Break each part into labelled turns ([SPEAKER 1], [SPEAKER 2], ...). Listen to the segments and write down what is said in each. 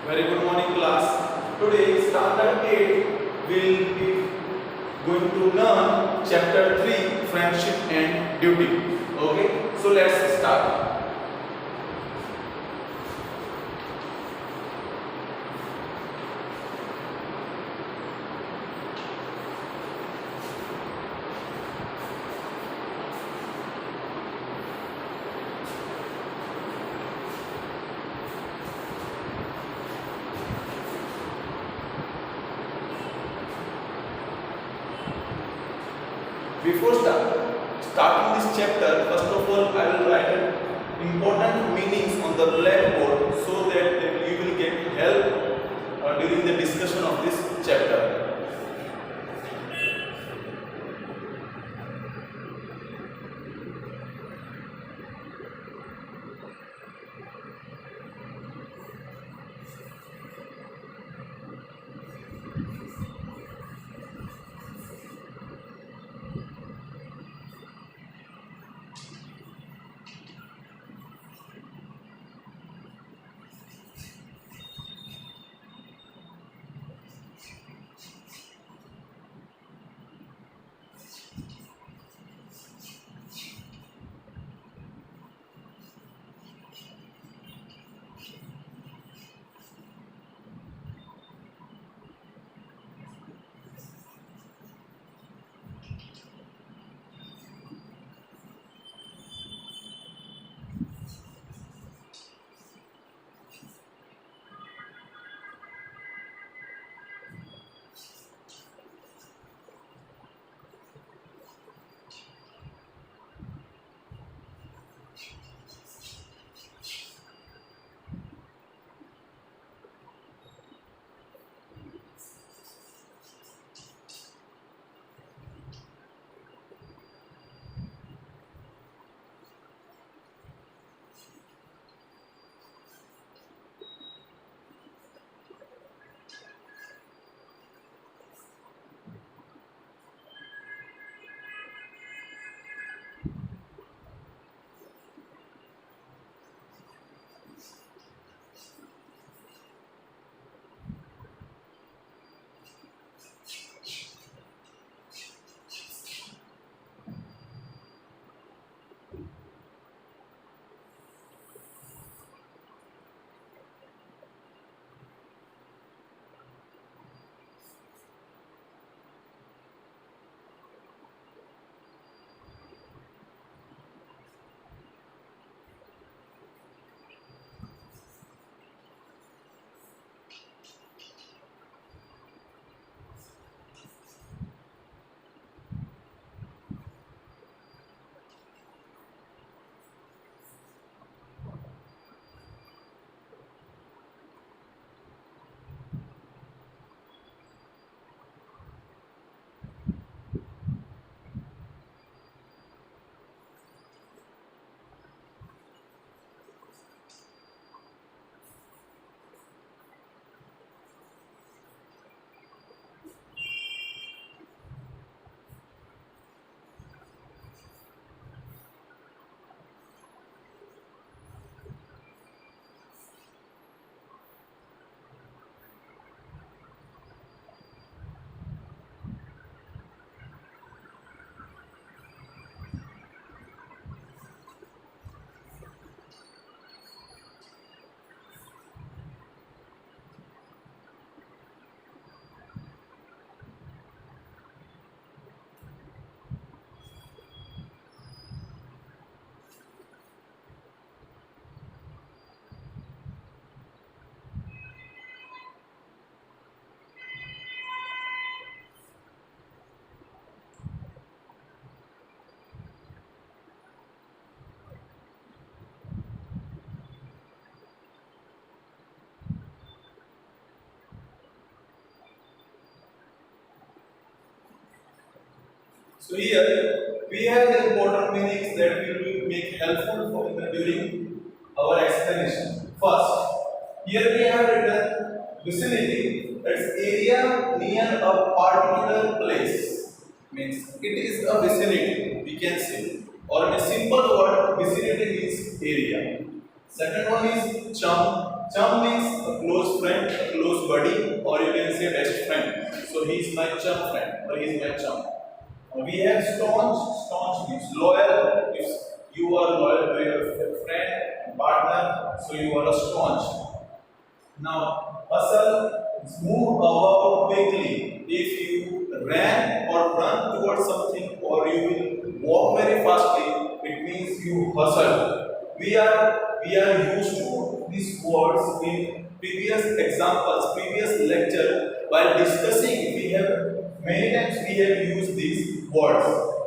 [SPEAKER 1] Very good morning class. Today standard 8 will be going to learn chapter 3 friendship and duty. Okay, so let's start. Before starting this chapter, first of all, I will write important meanings on the blackboard so that you will get help during the discussion of this chapter. So here we have the important meanings that will make helpful for during our explanation. First, here we have written vicinity. That's area near a particular place. Means it is a vicinity. We can say, or in a simple word, vicinity means area. Second one is chum. Chum means a close friend, a close buddy, or you can say best friend. So he is my chum friend, or he is my chum. We have staunch. Staunch means loyal. If you are loyal to your friend, partner, so you are a staunch. Now, hustle is move about quickly. If you ran or run towards something, or you will walk very fastly, it means you hustle. We are used to these words in previous examples, previous lecture. While discussing, we have many times we have used these words.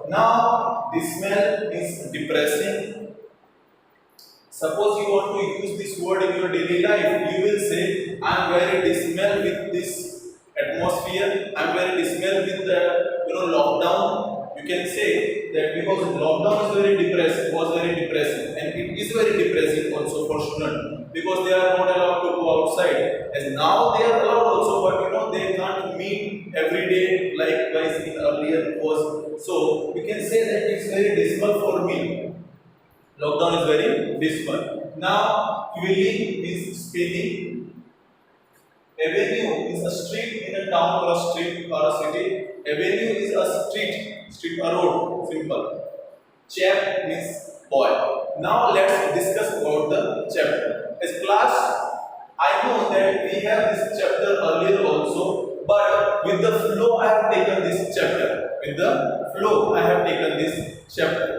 [SPEAKER 1] Now, this smell is depressing. Suppose you want to use this word in your daily life, you will say, I am very dismayed with this atmosphere, I am very dismayed with the lockdown. You can say that because lockdown is very depressing, was very depressing, and it is very depressing also for students because they are not allowed to go outside. As now they are allowed also, but they can't meet every day likewise in earlier was. So we can say that it's very dismal for me. Lockdown is very dismal. Now, quilling means spinning. Avenue is a street in a town or a street or a city. Avenue is a street, a road. Simple. Chap means boy. Now let's discuss about the chapter. As class, I know that we have this chapter earlier also, but with the flow I have taken this chapter. With the flow I have taken this chapter.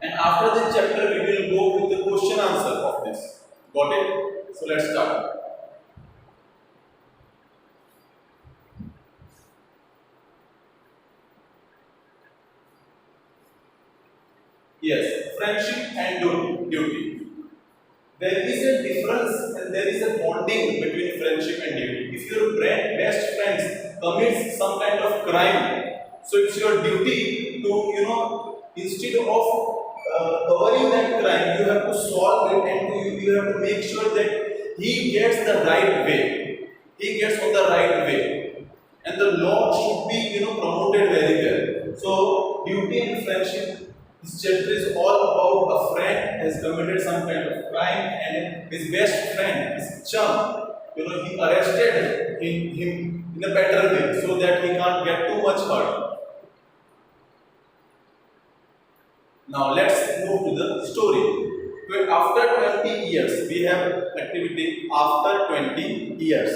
[SPEAKER 1] And after this chapter, we will go with the question answer of this. Got it? So let's start. Yes, friendship and duty. There is a difference and there is a bonding between friendship and duty. If your best friends commits some kind of crime, so it's your duty to, instead of covering that crime, you have to solve it and you have to make sure that he gets the right way. He gets on the right way. And the law should be, promoted very well. So, duty and friendship. This chapter is all about a friend has committed some kind of crime and his best friend, his chum, he arrested him in a better way so that he can't get too much hurt. Now let's move to the story. After 20 years, we have activity after 20 years.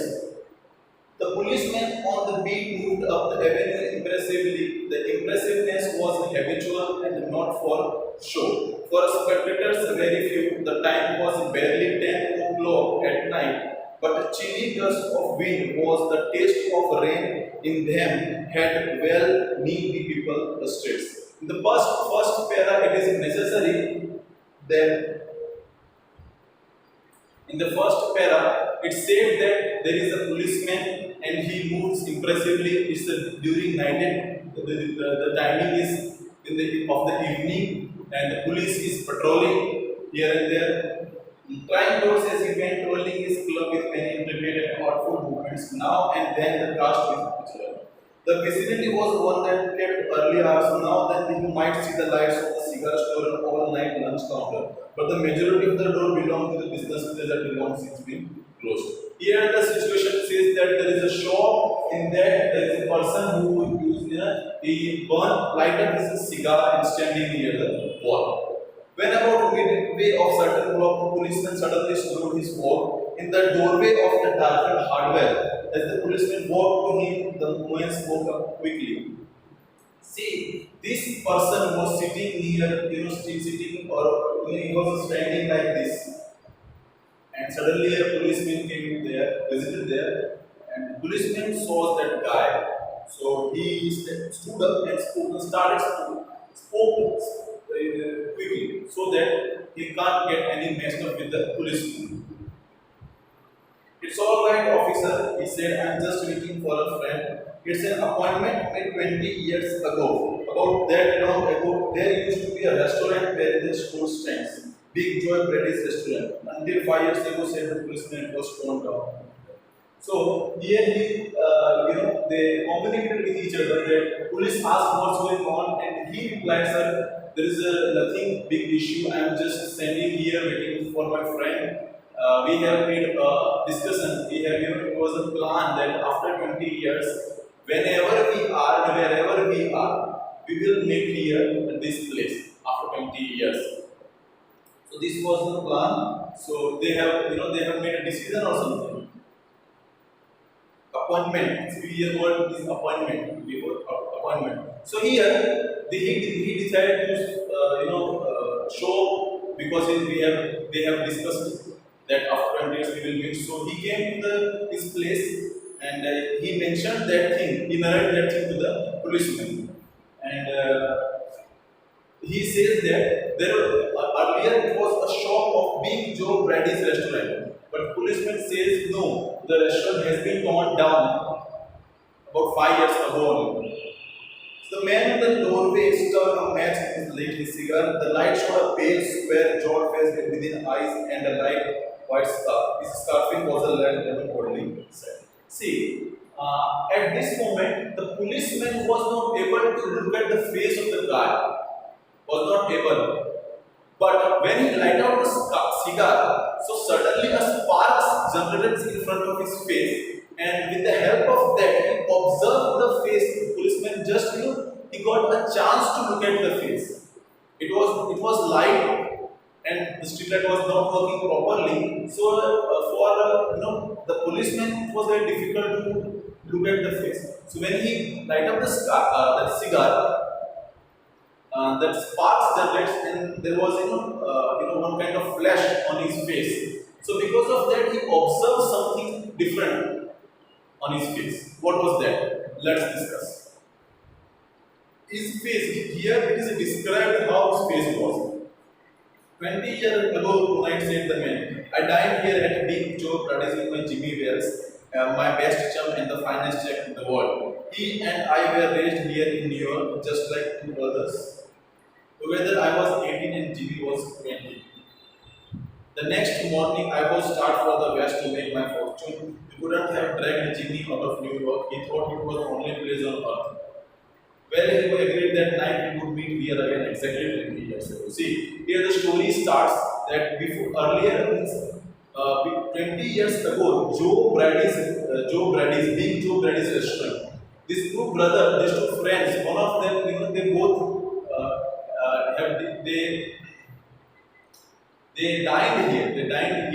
[SPEAKER 1] The policeman on the beat moved up the avenue impressively. The impressiveness was habitual and not for show. For spectators, very few. The time was barely 10 o'clock at night, but a chilly gust of wind was the taste of rain in them had well knee the people the streets. In the first para, it is necessary that in the first para, it said that there is a policeman and he moves impressively. It's during night. The timing is in the of the evening, and the police is patrolling here and there. Crime lord says he went rolling his club with many intricate and artful movements. Now and then the cast is pictured. The vicinity was one that kept early hours. Now then you might see the lights of the cigar store and all-night lunch counter. But the majority of the door belong to the business place that belongs since been closed. Here the situation says that there is a shop in that there is a person who he light up his cigar and standing near the wall. When about midway of certain block, the policeman suddenly slowed his walk in the doorway of the darkened hardware. As the policeman walked to him, the woman spoke up quickly. See, this person was sitting near, sitting or he was standing like this. And suddenly a policeman came there, visited there, and the policeman saw that guy. So he stood up and spoke quickly so that he can't get any messed up with the policeman. It's all right, officer, he said, I'm just waiting for a friend. It's an appointment made 20 years ago. About that long ago, there used to be a restaurant where the store stands. Big Joy Brady's restaurant. Until 5 years ago, said the policeman, it was torn down. So here they communicated with each other. That police asked what's going on, and he replied, "Sir, there is nothing big issue. I am just standing here waiting for my friend. we have made a discussion, we have given it was a plan that after 20 years, whenever we are, wherever we will meet here at this place after 20 years. So this was the plan. So they have, they have made a decision or something. Appointment. So here word is appointment before appointment. So here he decided to show because they have discussed that after 20 years we will meet. So he came to his place and he mentioned that thing. He narrated that thing to the policeman and. He says that earlier it was a shop of Big Joe Brady's restaurant, but policeman says no, the restaurant has been torn down about 5 years ago. So the man in the doorway struck a match in his lit cigar. The light showed a pale, square jawed face within eyes and a light white scarf. His scarfing was a lemon bodily said. See, at this moment, the policeman was not able to look at the face of the guy. Was not able. But when he light out the cigar, so suddenly a spark generated in front of his face, and with the help of that, he observed the face. The policeman just he got a chance to look at the face. It was light, and the street light was not working properly. So for the policeman, it was very difficult to look at the face. So when he light up the that cigar. That sparks generates and there was one kind of flash on his face. So because of that he observed something different on his face. What was that? Let's discuss. His face here it is described how his face was. 20 years ago tonight said the man, I dined here at Big Joe Brothers with my Jimmy Wells, my best chum and the finest chef in the world. He and I were raised here in New York just like two brothers. Together I was 18 and Jimmy was 20. The next morning I was start for the west to make my fortune. We couldn't have dragged Jimmy out of New York. He thought it was the only place on earth. Well, he agreed that night we would meet here again exactly 20 years ago. See, here the story starts that before earlier means 20 years ago, Joe Brady's Big Joe Brady's restaurant. These two brothers, these two friends, one of them, they both they dined here. They dined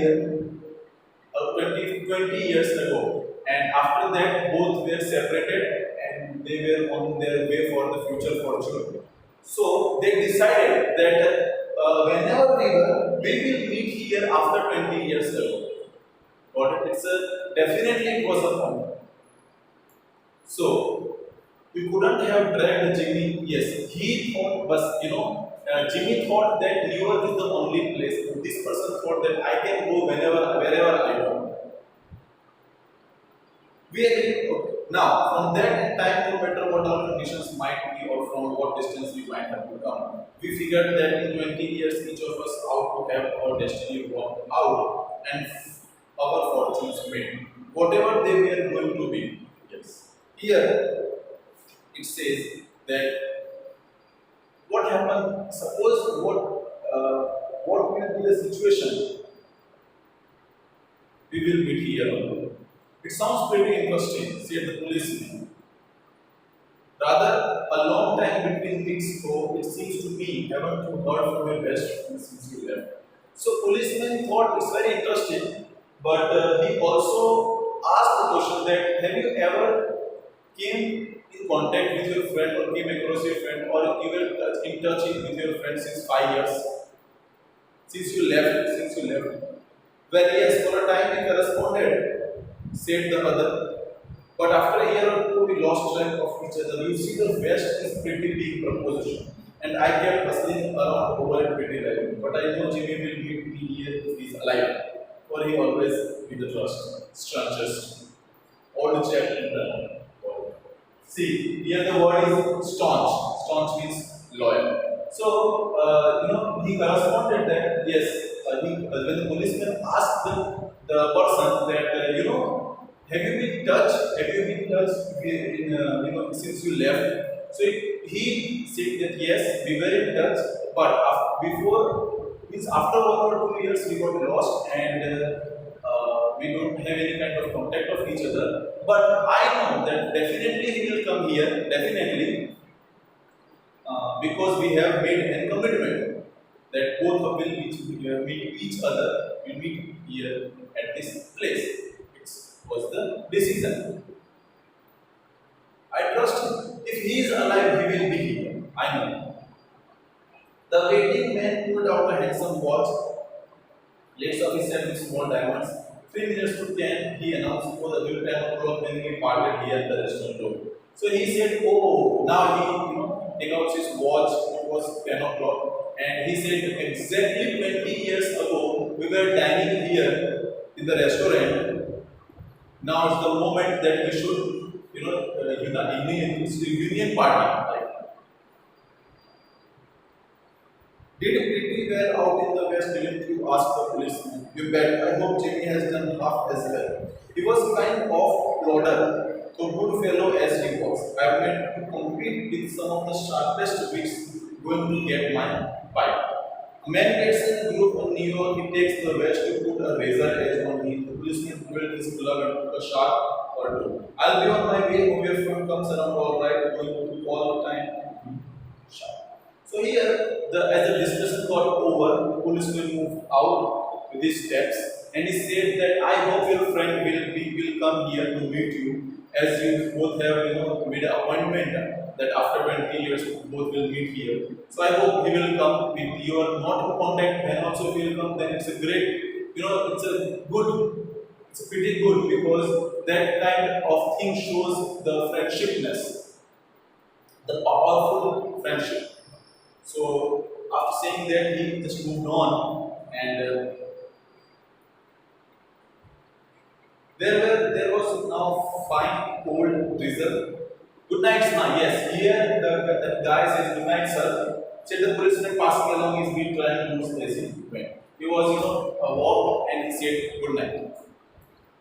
[SPEAKER 1] here 20 years ago. And after that, both were separated and they were on their way for the future fortune. So they decided that whenever we will meet here after 20 years ago. But definitely it was a fun. So we couldn't have dragged Jimmy. Yes, he thought, but Jimmy thought that New York is the only place. This person thought that I can go wherever I want. We agreed. Okay. Now, from that time, no matter what our conditions might be or from what distance we might have to come, we figured that in 20 years, each of us out to have our destiny worked out and our fortunes made, whatever they were going to be. Yes. Here, it says that what happened, suppose what will be the situation we will meet here. It sounds pretty interesting, said the policeman. Rather, a long time between weeks ago, it seems to me, haven't you heard from your best friend since you left? So policeman thought it's very interesting, but he also asked the question that have you ever came in contact with your friend or came across your friend or you were in touch with your friend since 5 years? Since you left. Well, yes, for a time we corresponded, said the other. But after a year or two, we lost track of each other. You see, the West is pretty big proposition. And I kept hustling around over it pretty well. But I know Jimmy will meet me here if he's alive. For he always be the strongest. Old chap in the world. See, here the word is staunch. Staunch means loyal. So, he corresponded that, yes, when the policeman asked the person that, have you been touched? Since you left? So he said that yes, we were in touch, but before Means after 1 or 2 years we got lost and we don't have any kind of contact of each other. But I know that definitely he will come here, definitely, because we have made a commitment that both of will meet each other, will meet here at this place. It was the decision. I trust him. If he is alive, he will be here. I know. The waiting man pulled out a handsome watch. Let's official with small diamonds. 3 minutes to 10, he announced for the real time o'clock when we parted here at the restaurant door. So he said, oh, now he, take out his watch, it was 10 o'clock. And he said, exactly 20 years ago, we were dining here in the restaurant. Now is the moment that we should, union party. Like, did pretty well out in the West, didn't you? Asked the policeman. You bet. I hope Jimmy has done half as well. He was kind of plodder, so good fellow as he was. I meant to compete with some of the sharpest wits going to get my bite. A man gets in a group on New York, he takes the West to put a razor edge on him. The policeman pulled his glove and took a shot or two. I'll be on my way home. Your friend comes around all right, going to all the time. Sharp. So here, as the discussion got over, the policeman moved out with his steps, and he said that I hope your friend will come here to meet you, as you both have made an appointment that after 20 years both will meet here. So I hope he will come with you are not in contact, and also if he will come, then it's a great, it's a pretty good because that kind of thing shows the friendshipness, the powerful friendship. So after saying that, he just moved on, and there was now fine cold drizzle. Good night, ma. Yes, here the guy says good night, sir. Said the policeman passing along his beat trying to lose his went. He was a walk and he said good night.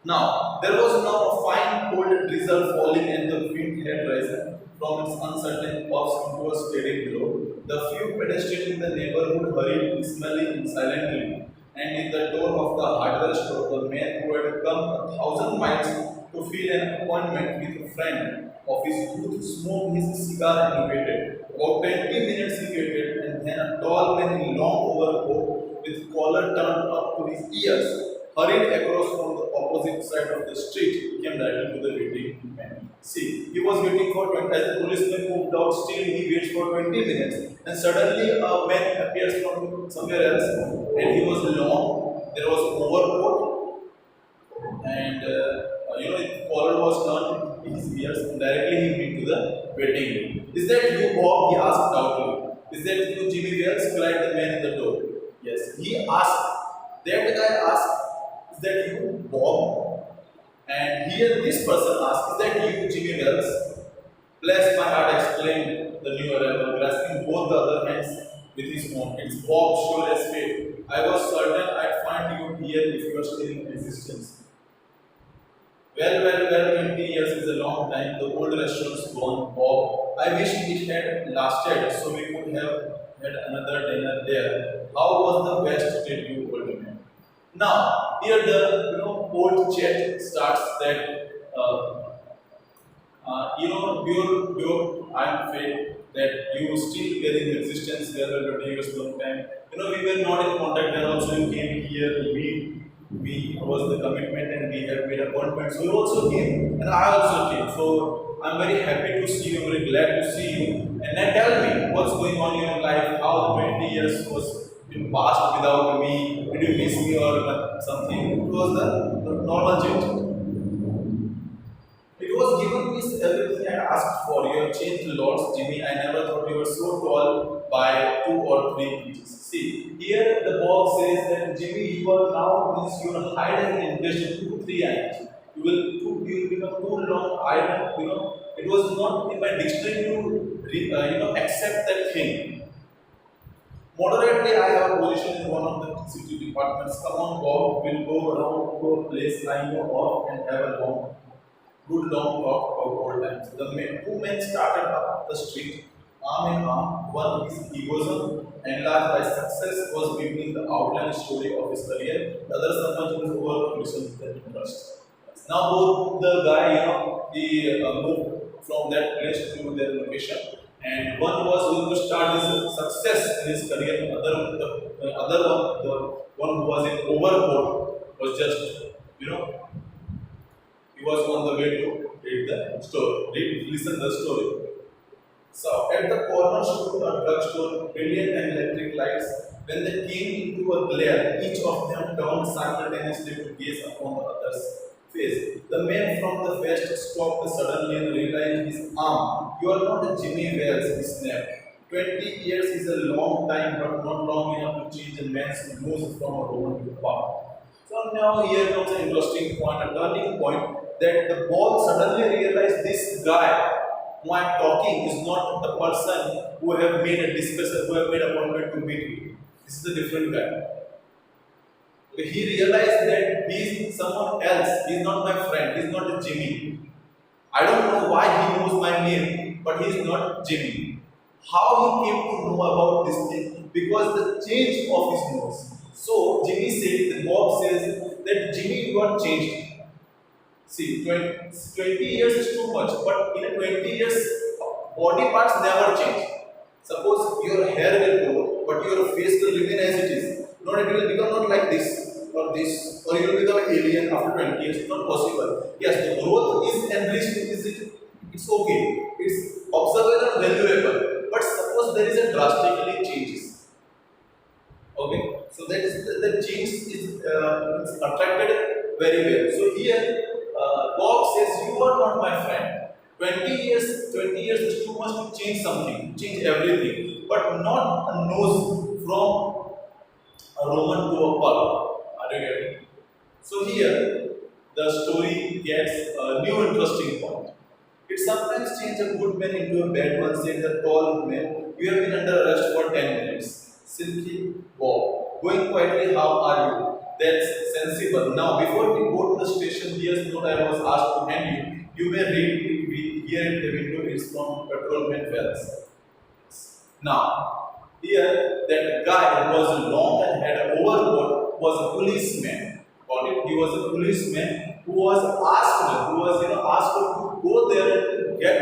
[SPEAKER 1] Now, there was now a fine cold drizzle falling and the wind had risen from its uncertain puffs into a steady blow. The few pedestrians in the neighborhood hurried dismally and silently, and in the door of the hardware store, the man who had come 1,000 miles to fill an appointment with a friend of his youth smoked his cigar and waited. About 20 minutes he waited, and then a tall man in long overcoat with collar turned up to his ears hurried across from the opposite side of the street, came directly to the waiting man. See, he was waiting for 20, as the policeman moved out, still he waits for 20 minutes, and suddenly a man appears from somewhere else, and he was long, there was overcoat, and his collar was turned in his ears, and directly he went to the waiting room. Is that you, Bob? He asked doubtfully. Is that you, Jimmy Wells? Cried the man in the door. Yes, he asked. That guy asked, is that you, Bob? And here this person asked, is that you, Jimmy Wells? Bless my heart, exclaimed the new arrival, grasping both the other hands with his own. It's Bob, sure as fate. I was certain I'd find you here if you are still in existence. Well, 20 years is a long time. The old restaurant's gone, Bob. I wish it had lasted so we could have had another dinner there. How was the West, did you, old man? Now, here the old chat starts that I'm afraid that you still were in existence where 20 years long time. We were not in contact and also you came here, we was the commitment and we have made appointments. So you also came and I also came. So I'm very happy to see you, very glad to see you. And then tell me what's going on in your life, how the 20 years was been passed without me, did you miss me or something? It was the normal chat. It was given me everything I asked for. You have changed lots, Jimmy. I never thought you were so tall by 2 or 3 inches. See, here the box says that Jimmy, you are now means your height has increased 2 to 3 inches. You will become too long. It was not in my dictionary to accept that thing. Moderately, I have a position in one of the city departments. Come on, Bob, we'll go around to a place I know of and have a good long talk about old times. The two men started up the street. arm in arm. One is egoism, enlarged by success, was beginning the outline story of his career. The other someone who is over conditions with interest. Now both the guy, he moved from that place to their location, and one was going to start his success in his career. The other one, the one who was in overboard, was just, you know, he was on the way to read the story, listen the story. So at the corner stood a drugstore, brilliant and electric lights. When they came into a glare, each of them turned simultaneously to gaze upon the other's face. The man from the west stopped suddenly and realized his arm. You are not a Jimmy Wells, he snapped. 20 years is a long time, but not long enough to change a man's nose from a Roman to a Papa. So now here comes an interesting point, a turning point, that the ball suddenly realized this guy who I am talking is not the person who have made a discussion, who have made appointment to meet me. This is a different guy. Okay, he realized that he is someone else. He is not my friend. He is not a Jimmy. I don't know why he knows my name, but he is not Jimmy. How he came to know about this thing? Because the change of his nose. So Jimmy said, Bob says that Jimmy, you are changed. See, 20 years is too much, but in a 20 years, body parts never change. Suppose your hair will grow, but your face will remain as it is. Not it will become not like this, or you will become an alien after 20 years. It's not possible. Yes, the growth is enriched, it's okay. It's observable and valuable. But suppose there is a drastically changes. Okay, so that is the change is attracted very well. So here, Bob says, "You are not my friend. 20 years is too much to change something, change everything, but not a nose from a Roman to a pulp." Are you getting? So here, the story gets a new interesting point. It sometimes changes a good man into a bad one, said the tall man. You have been under arrest for 10 minutes. Silky Bob. Going quietly, how are you? That's sensible. Now, before we go to the station, here's what I was asked to hand you. You may read it here in the window. It's from Patrolman Wells. Now, here that guy who was long and had an overcoat was a policeman. Got it? He was a policeman who was asked to go there and get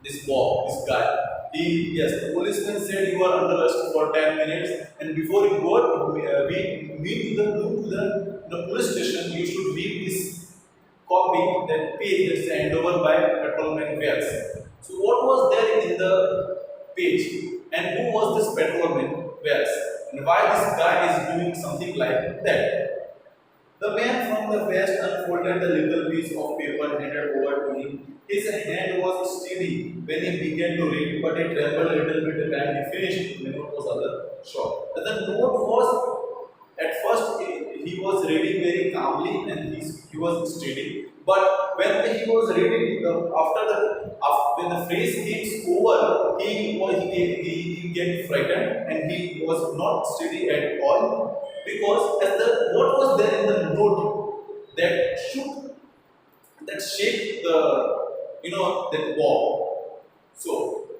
[SPEAKER 1] this Bob, this guy. The policeman said you are under arrest for 10 minutes, and before you go, we meet to the police station. You should read this copy, that page that's handed over by Patrolman Wells. So, what was there in the page, and who was this Patrolman Wells, and why this guy is doing something like that? The man from the west unfolded the little piece of paper handed over to him. His hand was steady when he began to read, but it trembled a little bit when he finished. The note was other short. The note was, at first, he was reading very calmly and he was steady. But when he was reading, when the phrase came over, he get frightened and he was not steady at all, because what was there in the note that shook, that shake that wall. So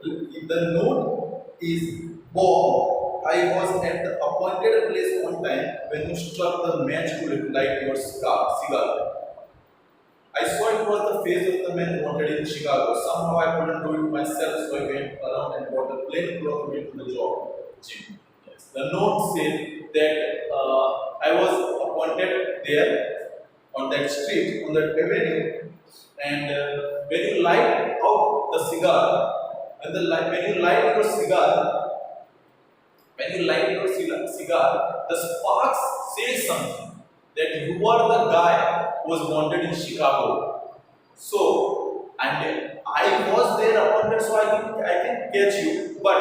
[SPEAKER 1] the note is, Bob, I was at the appointed place on time when you struck the match to light your cigar. I saw it was the face of the man wanted in Chicago. Somehow I couldn't do it myself, so I went around and bought a plain cloth to to the job. Jim. Yes. The note said that I was appointed there on that street, on that avenue, and when you light out the cigar, when you light your cigar, the sparks say something that you are the guy who was wanted in Chicago. So, and I was there appointed, so I can catch you, but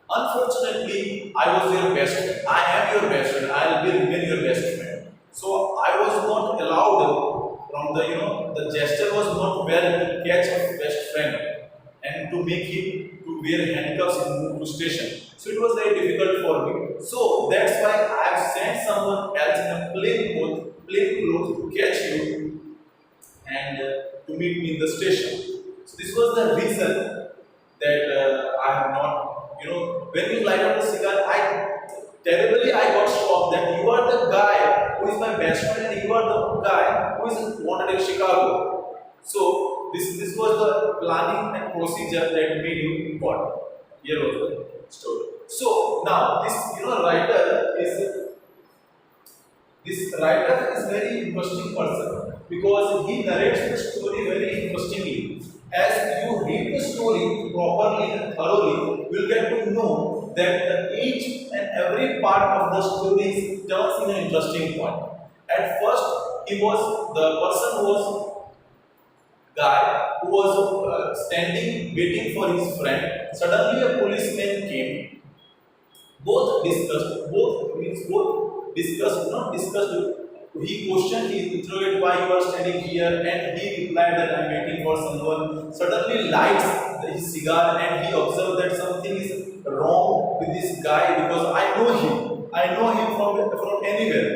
[SPEAKER 1] unfortunately, I was your best friend. I am your best friend. I will remain your best friend. So I was not allowed from the gesture was not well to catch a best friend and to make him to wear handcuffs and move to station. So it was very difficult for me. So that's why I have sent someone else in a plain clothes to catch you and to meet me in the station. So This was the reason that I have not, when you light up the cigar, I got shocked that you are the guy who is my best friend and you are the guy who is wanted in Chicago. So this was the planning and procedure that made you important. Here was the story. So now this writer is very interesting person because he narrates the story very interestingly. As you read the story properly and thoroughly, you will get to know that each and every part of the story turns in an interesting point. At first, the person who was guy who was standing waiting for his friend. Suddenly, a policeman came. Both discussed, not discussed. He questioned, he interrogated why you are standing here, and he replied that I am waiting for someone. Suddenly lights his cigar and he observed that something is wrong with this guy because I know him. I know him from anywhere.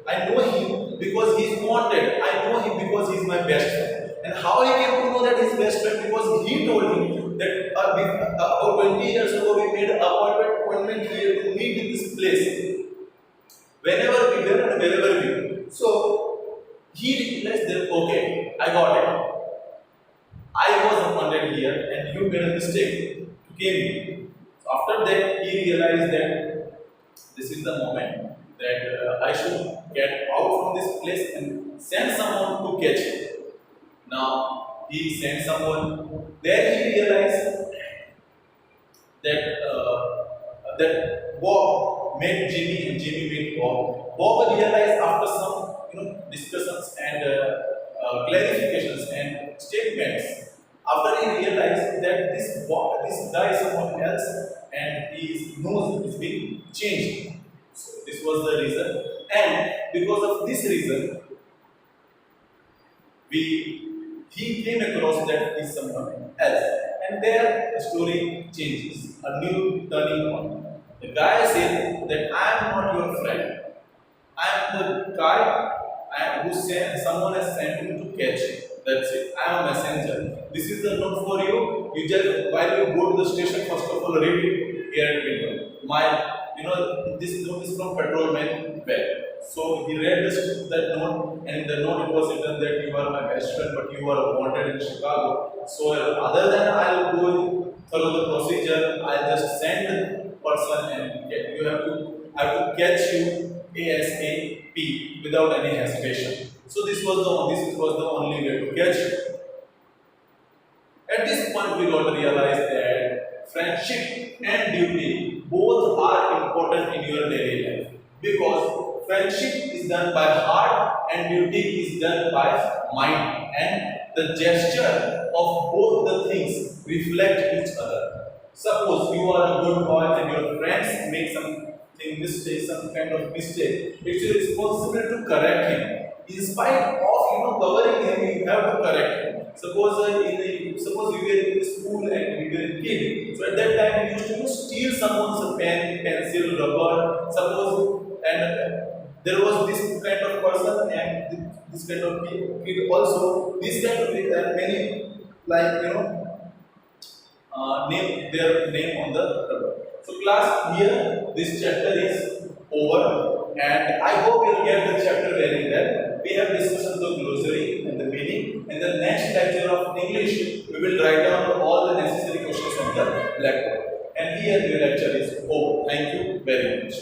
[SPEAKER 1] I know him because he is wanted. I know him because he is my best friend. And how he came to know that his best friend? Because he told him that about 20 years ago we made an appointment here to meet in this place. Whenever we were and wherever we were. So he realized that okay, I got it. I was appointed here and you made a mistake to came here. So after that he realized that this is the moment that I should get out from this place and send someone to catch him. Now he sent someone. Then he realized that Bob met Jimmy and Jimmy met Bob. Bob realized after some discussions and clarifications and statements, after he realized that this guy is someone else and his nose is being changed. So this was the reason, and because of this reason, he came across that is someone else, and there the story changes. A new turning point. The guy said that I am not your friend. I am the guy who sent someone has sent him to catch you. That's it. I am a messenger. This is the note for you. You just while you go to the station, first of all read it here at window. This note is from patrolman Well. So he read that note, and in the note it was written that you are my best friend, but you are wanted in Chicago. So other than I'll go follow the procedure, I'll just send the person and I have to catch you ASAP without any hesitation. So this was the only way to catch you. At this point, we got to realize that friendship and duty both are important in your daily life because friendship is done by heart and duty is done by mind, and the gesture of both the things reflect each other. Suppose you are a good boy and your friends make some kind of mistake. It's your responsibility to correct him. In spite of covering him, you have to correct him. Suppose you were in school and you were a kid. So at that time you used to steal someone's pen, pencil, rubber. Suppose there was this kind of person and this kind of kid also. This kind of kid and many name their name on the rubber. So class, here this chapter is over, and I hope you'll get the chapter very well. We have discussed the glossary and the meaning. In the next lecture of English, we will write down all the necessary questions on the blackboard. And here the lecture is over. Thank you very much.